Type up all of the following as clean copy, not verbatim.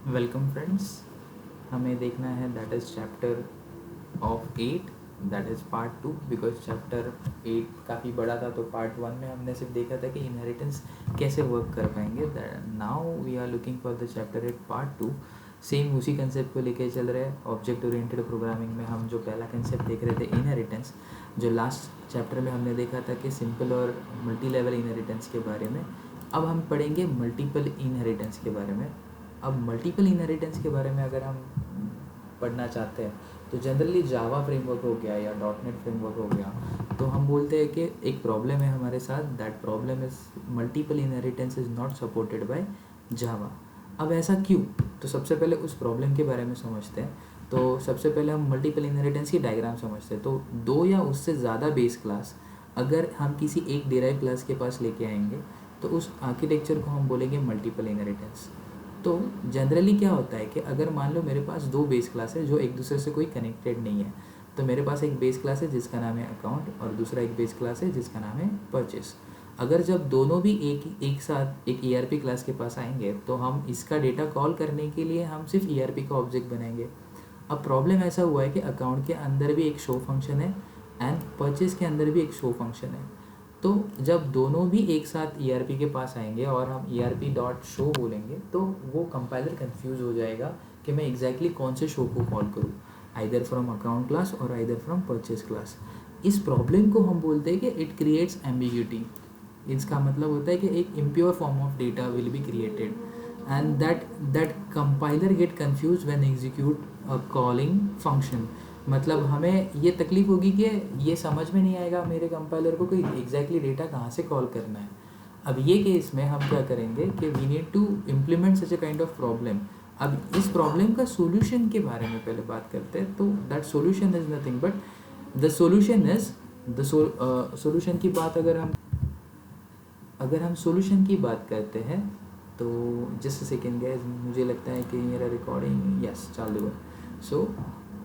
Welcome friends, हमें देखना है that is chapter of 8, that is part 2। Because chapter 8 काफ़ी बड़ा था, तो पार्ट 1 में हमने सिर्फ देखा था कि इनहेरिटेंस कैसे वर्क कर पाएंगे। Now we are looking for the chapter 8 part 2। Same उसी कंसेप्ट को लेके चल रहे हैं। ऑब्जेक्ट ओरिएंटेड प्रोग्रामिंग में हम जो पहला कंसेप्ट देख रहे थे इनहेरिटेंस, जो लास्ट चैप्टर में हमने देखा था कि सिंपल और मल्टी लेवल इनहेरिटेंस के बारे में, अब हम पढ़ेंगे मल्टीपल इनहेरिटेंस के बारे में। अब मल्टीपल इनहेरिटेंस के बारे में अगर हम पढ़ना चाहते हैं तो जनरली जावा फ्रेमवर्क हो गया या डॉट नेट फ्रेमवर्क हो गया, तो हम बोलते हैं कि एक प्रॉब्लम है हमारे साथ, that problem is multiple inheritance is not supported by Java. अब ऐसा क्यों? तो सबसे पहले उस प्रॉब्लम के बारे में समझते हैं। तो सबसे पहले हम मल्टीपल इनहेरिटेंस की डायग्राम समझते हैं। तो दो या उससे ज़्यादा बेस क्लास अगर हम किसी एक डिराइव क्लास के पास लेके आएंगे तो उस आर्किटेक्चर को हम बोलेंगे मल्टीपल इनहेरिटेंस। तो जनरली क्या होता है कि अगर मान लो मेरे पास दो बेस क्लास है जो एक दूसरे से कोई कनेक्टेड नहीं है, तो मेरे पास एक बेस क्लास है जिसका नाम है अकाउंट और दूसरा एक बेस क्लास है जिसका नाम है परचेस। अगर जब दोनों भी एक साथ एक ईआरपी क्लास के पास आएंगे तो हम इसका डेटा कॉल करने के लिए हम सिर्फ ईआरपी का ऑब्जेक्ट बनाएंगे। अब प्रॉब्लम ऐसा हुआ है कि अकाउंट के अंदर भी एक शो फंक्शन है एंड परचेस के अंदर भी एक शो फंक्शन है। तो जब दोनों भी एक साथ ईआरपी के पास आएंगे और हम ईआरपी डॉट शो बोलेंगे तो वो कंपाइलर कंफ्यूज हो जाएगा कि मैं एग्जैक्टली कौन से शो को कॉल करूँ, आइदर फ्रॉम अकाउंट क्लास और आइदर फ्रॉम परचेस क्लास। इस प्रॉब्लम को हम बोलते हैं कि इट क्रिएट्स एम्बिग्यूटी। इसका मतलब होता है कि एक impure form of data will be created and that compiler get confuse when execute a calling function. मतलब हमें ये तकलीफ होगी कि ये समझ में नहीं आएगा मेरे कंपाइलर को कि एग्जैक्टली डेटा कहाँ से कॉल करना है। अब ये केस में हम क्या करेंगे कि we need to implement such a kind of problem. अब इस प्रॉब्लम का सोल्यूशन के बारे में पहले बात करते हैं। तो that solution is nothing but the solution is the solution की बात अगर हम सॉल्यूशन की बात करते हैं तो जस्ट सेकेंड गाइस, मुझे लगता है कि मेरा रिकॉर्डिंग यस चालू है। सो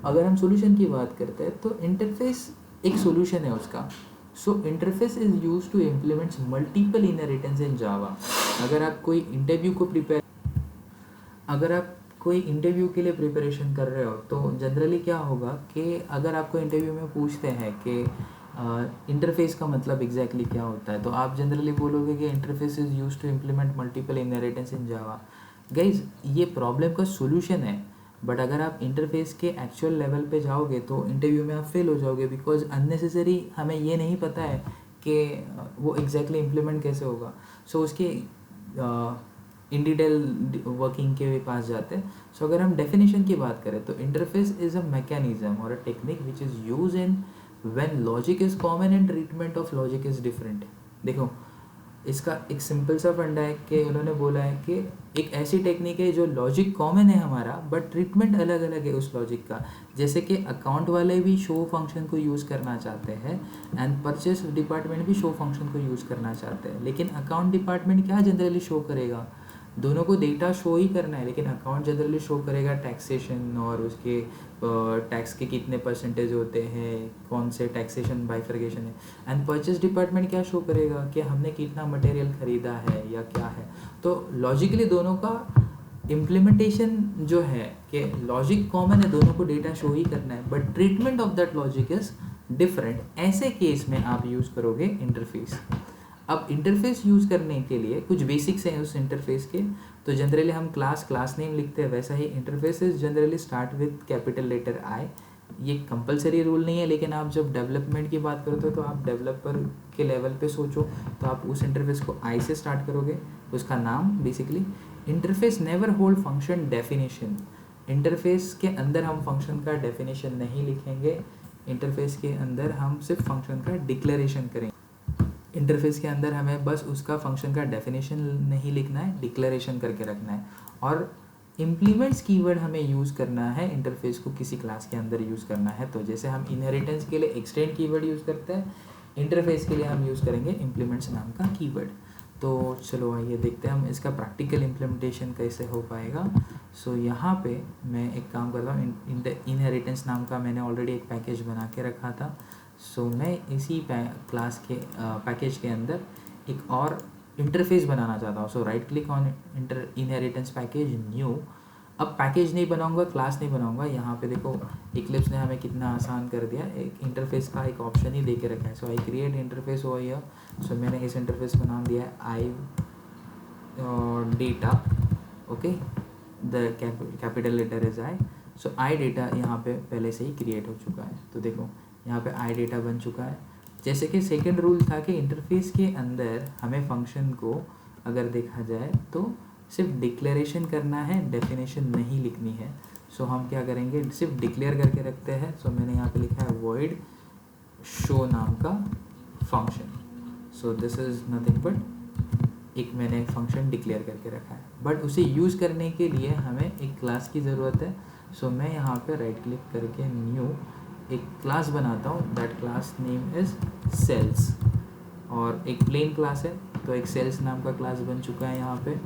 अगर हम सॉल्यूशन की बात करते हैं तो इंटरफेस एक सॉल्यूशन है उसका। So interface is use to implements multiple inheritance in Java. अगर आप कोई इंटरव्यू को प्रिपेयर अगर आप कोई इंटरव्यू के लिए प्रिपरेशन कर रहे हो तो जनरली क्या होगा कि अगर आपको इंटरव्यू में पूछते हैं कि इंटरफेस का मतलब एग्जैक्टली क्या होता है, तो आप जनरली बोलोगे कि interface is use to implement multiple inheritance in Java. Guys, ये प्रॉब्लम का सोल्यूशन है, बट अगर आप इंटरफेस के एक्चुअल लेवल पे जाओगे तो इंटरव्यू में आप फेल हो जाओगे, बिकॉज अननेसेसरी हमें ये नहीं पता है कि वो एग्जैक्टली इम्प्लीमेंट कैसे होगा। सो उसके इन डिटेल वर्किंग के पास जाते हैं। सो अगर हम डेफिनेशन की बात करें तो इंटरफेस इज अ मैकेनिज्म और a technique which is use in when logic is common and treatment of logic is different. देखो, इसका एक सिंपल सा फंडा है कि उन्होंने बोला है कि एक ऐसी टेक्निक है जो लॉजिक कॉमन है हमारा बट ट्रीटमेंट अलग अलग है उस लॉजिक का। जैसे कि अकाउंट वाले भी शो फंक्शन को यूज़ करना चाहते हैं एंड परचेस डिपार्टमेंट भी शो फंक्शन को यूज़ करना चाहते हैं, लेकिन अकाउंट डिपार्टमेंट क्या जनरली शो करेगा? दोनों को डेटा शो ही करना है, लेकिन अकाउंट जनरली शो करेगा टैक्सेशन और उसके टैक्स के कितने परसेंटेज होते हैं, कौन से टैक्सेशन बाइफर्केशन है। एंड परचेस डिपार्टमेंट क्या शो करेगा कि हमने कितना मटेरियल खरीदा है या क्या है। तो लॉजिकली दोनों का इम्प्लीमेंटेशन जो है कि लॉजिक कॉमन है, दोनों को डेटा शो ही करना है, but treatment of that logic is different. ऐसे केस में आप यूज़ करोगे इंटरफेस। अब इंटरफेस यूज़ करने के लिए कुछ बेसिक्स हैं उस इंटरफेस के। तो जनरली हम क्लास नेम लिखते हैं, वैसा ही interface generally start with capital letter I. ये कंपलसरी रूल नहीं है, लेकिन आप जब डेवलपमेंट की बात करते हो तो आप डेवलपर के लेवल पे सोचो तो आप उस इंटरफेस को आई से स्टार्ट करोगे, उसका नाम basically. Interface never hold function definition. Interface के अंदर हम फंक्शन का डेफिनेशन नहीं लिखेंगे, इंटरफेस के अंदर हम सिर्फ फंक्शन का डिक्लेरेशन करेंगे। इंटरफेस के अंदर हमें बस उसका फंक्शन का डेफिनेशन नहीं लिखना है, डिक्लेरेशन करके रखना है। और इम्प्लीमेंट्स कीवर्ड हमें यूज़ करना है, इंटरफेस को किसी क्लास के अंदर यूज़ करना है। तो जैसे हम इनहेरिटेंस के लिए एक्सटेंड कीवर्ड यूज़ करते हैं, इंटरफेस के लिए हम यूज़ करेंगे इम्प्लीमेंट्स नाम का कीवर्ड। तो चलो आइए देखते हैं हम इसका प्रैक्टिकल इम्प्लीमेंटेशन कैसे हो पाएगा। सो यहाँ पे मैं एक काम करता हूँ, इनहेरिटेंस नाम का मैंने ऑलरेडी एक पैकेज बना के रखा था। सो मैं इसी क्लास के पैकेज के अंदर एक और इंटरफेस बनाना चाहता हूँ। So right click on inheritance package, new. अब पैकेज नहीं बनाऊंगा, क्लास नहीं बनाऊंगा, यहाँ पे देखो इक्लिप्स ने हमें कितना आसान कर दिया, एक इंटरफेस का एक ऑप्शन ही दे के रखा है। So I create interface over here. So मैंने इस इंटरफेस को नाम दिया है I data, okay, the capital letter is I. So I data यहाँ पे पहले से ही क्रिएट हो चुका है, तो देखो यहाँ पे आई डेटा बन चुका है। जैसे कि सेकेंड रूल था कि इंटरफेस के अंदर हमें फंक्शन को अगर देखा जाए तो सिर्फ डिक्लेरेशन करना है, डेफिनेशन नहीं लिखनी है। सो हम क्या करेंगे, सिर्फ डिक्लेयर करके रखते हैं। सो मैंने यहाँ पे लिखा है void show नाम का function. So this is nothing but एक मैंने फंक्शन डिक्लेयर करके रखा है, बट उसे यूज़ करने के लिए हमें एक क्लास की ज़रूरत है। सो मैं यहाँ पे राइट क्लिक करके न्यू एक क्लास बनाता हूँ, that class name is sales, और एक प्लेन क्लास है तो एक सेल्स नाम का क्लास बन चुका है यहाँ पे।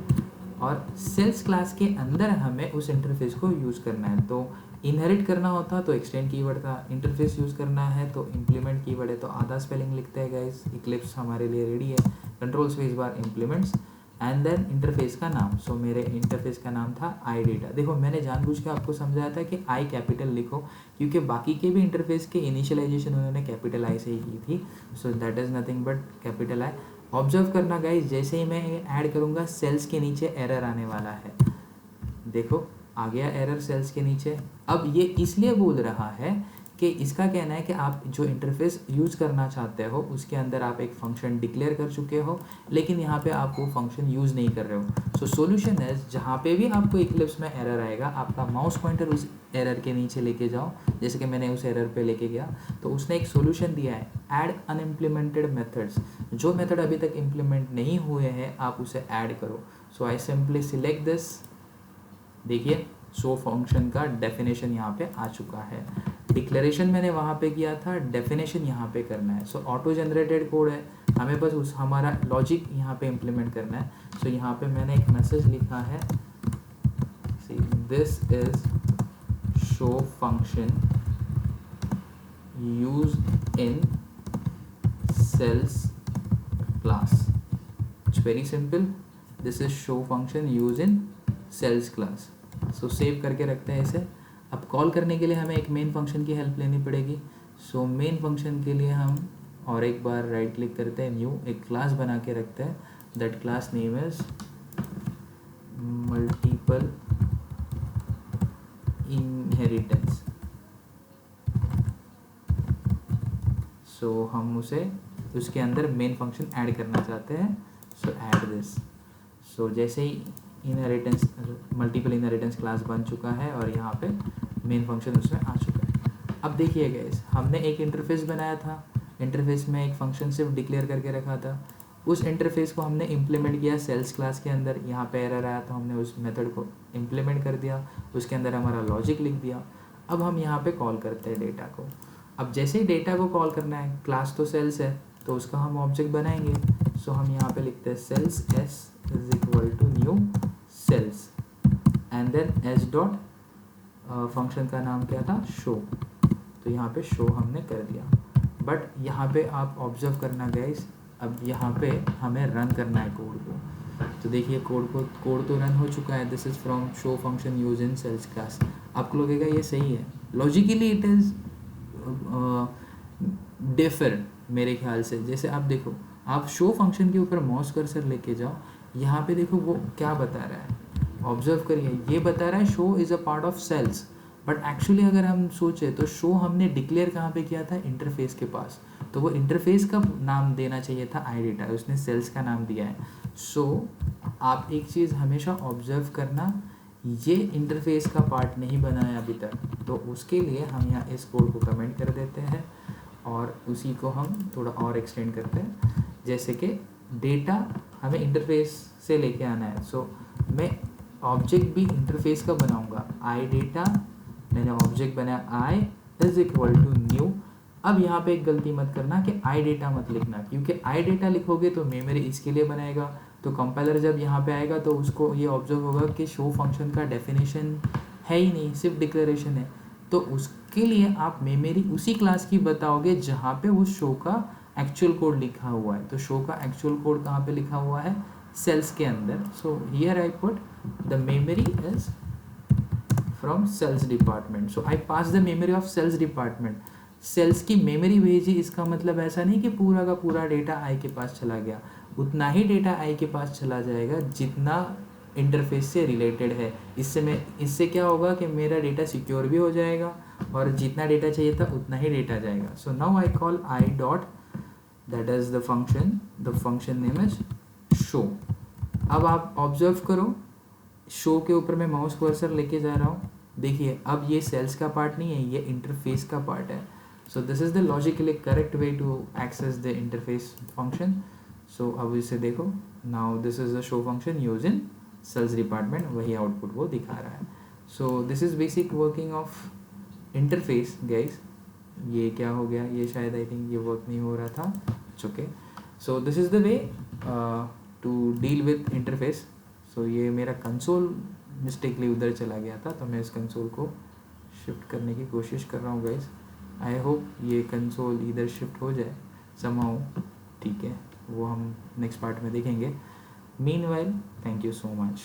और सेल्स क्लास के अंदर हमें उस इंटरफेस को यूज़ करना है। तो इनहेरिट करना होता तो एक्सटेंड कीवर्ड था, इंटरफेस यूज़ करना है तो इम्प्लीमेंट कीवर्ड है। तो आधा स्पेलिंग लिखते हैं गाइस, इक्लिप्स हमारे लिए रेडी है। Control space bar implements and then interface का नाम। सो मेरे इंटरफेस का नाम था आई डेटा। देखो मैंने जानबूझ के आपको समझाया था कि आई कैपिटल लिखो, क्योंकि बाकी के भी इंटरफेस के इनिशियलाइजेशन उन्होंने कैपिटल आई से ही की थी। So that is nothing but capital I. Observe करना गाइस, जैसे ही मैं ऐड करूँगा सेल्स के नीचे एरर आने वाला है। देखो आ गया एरर सेल्स के नीचे। अब ये इसलिए बोल रहा है कि इसका कहना है कि आप जो इंटरफेस यूज़ करना चाहते हो उसके अंदर आप एक फंक्शन डिक्लेयर कर चुके हो, लेकिन यहाँ पे आप वो फंक्शन यूज़ नहीं कर रहे हो। सो सॉल्यूशन है, जहाँ पे भी आपको इक्लिप्स में एरर आएगा, आपका माउस पॉइंटर उस एरर के नीचे लेके जाओ, जैसे कि मैंने उस एरर पे लेके गया। तो उसने एक सोल्यूशन दिया है, ऐड अनइम्प्लीमेंटेड मेथड्स। जो मेथड अभी तक इम्प्लीमेंट नहीं हुए हैं आप उसे ऐड करो। सो आई सिंपली सिलेक्ट दिस। देखिए शो फंक्शन का डेफिनेशन यहाँ पे आ चुका है। डिक्लेरेशन मैंने वहाँ पे किया था, डेफिनेशन यहाँ पे करना है। सो ऑटो जनरेटेड कोड है, हमें बस उस हमारा लॉजिक यहाँ पे इम्प्लीमेंट करना है। सो यहाँ पे मैंने एक मैसेज लिखा है, see this is show function use in sales class. It's very simple, this is show function use in sales class. So save करके रखते हैं इसे। अब कॉल करने के लिए हमें एक मेन फंक्शन की हेल्प लेनी पड़ेगी। सो मेन फंक्शन के लिए हम और एक बार राइट क्लिक करते हैं, न्यू एक क्लास बना के रखते हैं, that class name is multiple inheritance. So हम उसे उसके अंदर मेन फंक्शन ऐड करना चाहते हैं। सो ऐड दिस। सो जैसे ही इनहेरिटेंस मल्टीपल इनहेरिटेंस क्लास बन चुका है और यहाँ पे मेन फंक्शन उसमें आ चुका है। अब देखिए गाइस, हमने एक इंटरफेस बनाया था, इंटरफेस में एक फंक्शन सिर्फ डिक्लेयर करके रखा था। उस इंटरफेस को हमने इम्प्लीमेंट किया सेल्स क्लास के अंदर। यहाँ पे एरर आया तो हमने उस मेथड को इम्प्लीमेंट कर दिया, उसके अंदर हमारा लॉजिक लिख दिया। अब हम यहाँ पे कॉल करते हैं डेटा को। अब जैसे ही डेटा को कॉल करना है, क्लास तो सेल्स है तो उसका हम ऑब्जेक्ट बनाएंगे। सो हम यहाँ पे लिखते हैं sales S is equal to new sales and then S dot function का नाम क्या था, शो। तो यहाँ पे शो हमने कर दिया। बट यहाँ पे आप ऑब्जर्व करना गाइस, अब यहाँ पे हमें रन करना है कोड को। तो देखिए कोड तो रन हो चुका है। This is from show function use in sales class. आपको लगेगा ये सही है, लॉजिकली इट इज़ डिफर मेरे ख्याल से। जैसे आप देखो, आप शो फंक्शन के ऊपर माउस कर्सर लेके जाओ, यहाँ पे देखो वो क्या बता रहा है, ऑब्जर्व करिए। ये बता रहा है show is a part of sales, but actually अगर हम सोचें तो शो हमने डिक्लेयर कहाँ पे किया था, इंटरफेस के पास। तो वो इंटरफेस का नाम देना चाहिए था आई डेटा, उसने सेल्स का नाम दिया है। सो आप एक चीज़ हमेशा ऑब्जर्व करना, ये इंटरफेस का पार्ट नहीं बना है अभी तक, तो उसके लिए हम यहाँ इस कोड को कमेंट कर देते हैं और उसी को हम थोड़ा और एक्सटेंड करते हैं। जैसे कि डेटा हमें इंटरफेस से लेके आना है। सो मैं ऑब्जेक्ट भी इंटरफेस का बनाऊंगा, आई डेटा मैंने ऑब्जेक्ट बनाया, I is equal to new. अब यहाँ पे एक गलती मत करना कि आई डेटा मत लिखना, क्योंकि आई डेटा लिखोगे तो मेमोरी इसके लिए बनाएगा। तो कंपाइलर जब यहाँ पे आएगा तो उसको ये ऑब्जर्व होगा कि शो फंक्शन का डेफिनेशन है ही नहीं, सिर्फ डिक्लेरेशन है। तो उसके लिए आप मेमोरी उसी क्लास की बताओगे जहाँ पे उस शो का एक्चुअल कोड लिखा हुआ है। तो शो का एक्चुअल कोड कहाँ पे लिखा हुआ है, सेल्स के अंदर। So here I put the memory is from sales department. So I pass the memory of sales department. Sales की मेमोरी भेजी, इसका मतलब ऐसा नहीं कि पूरा का पूरा डेटा आई के पास चला गया. उतना ही डेटा आई के पास चला जाएगा जितना इंटरफेस से रिलेटेड है. इससे क्या होगा कि मेरा डेटा सिक्योर भी हो जाएगा और जितना डेटा चाहिए था उतना ही डेटा जाएगा. So now I call I dot, that is the function name is show. अब आप ऑब्जर्व करो, शो के ऊपर मैं माउस कर्सर लेके जा रहा हूँ. देखिए अब ये सेल्स का पार्ट नहीं है, ये इंटरफेस का पार्ट है. So this is the logically correct way to access the interface function. So अब इसे देखो, now this is the show function use in sales department, वही आउटपुट वो दिखा रहा है. So this is basic working of interface guys. ये क्या हो गया, ये शायद आई थिंक ये वर्क नहीं हो रहा था. Okay, so this is the way to deal with interface. सो ये मेरा कंसोल मिस्टेकली उधर चला गया था, तो मैं इस कंसोल को शिफ्ट करने की कोशिश कर रहा हूँ गाइस. आई होप ये कंसोल इधर शिफ्ट हो जाए समहाउ. ठीक है, वो हम नेक्स्ट पार्ट में देखेंगे. Meanwhile, thank you so much.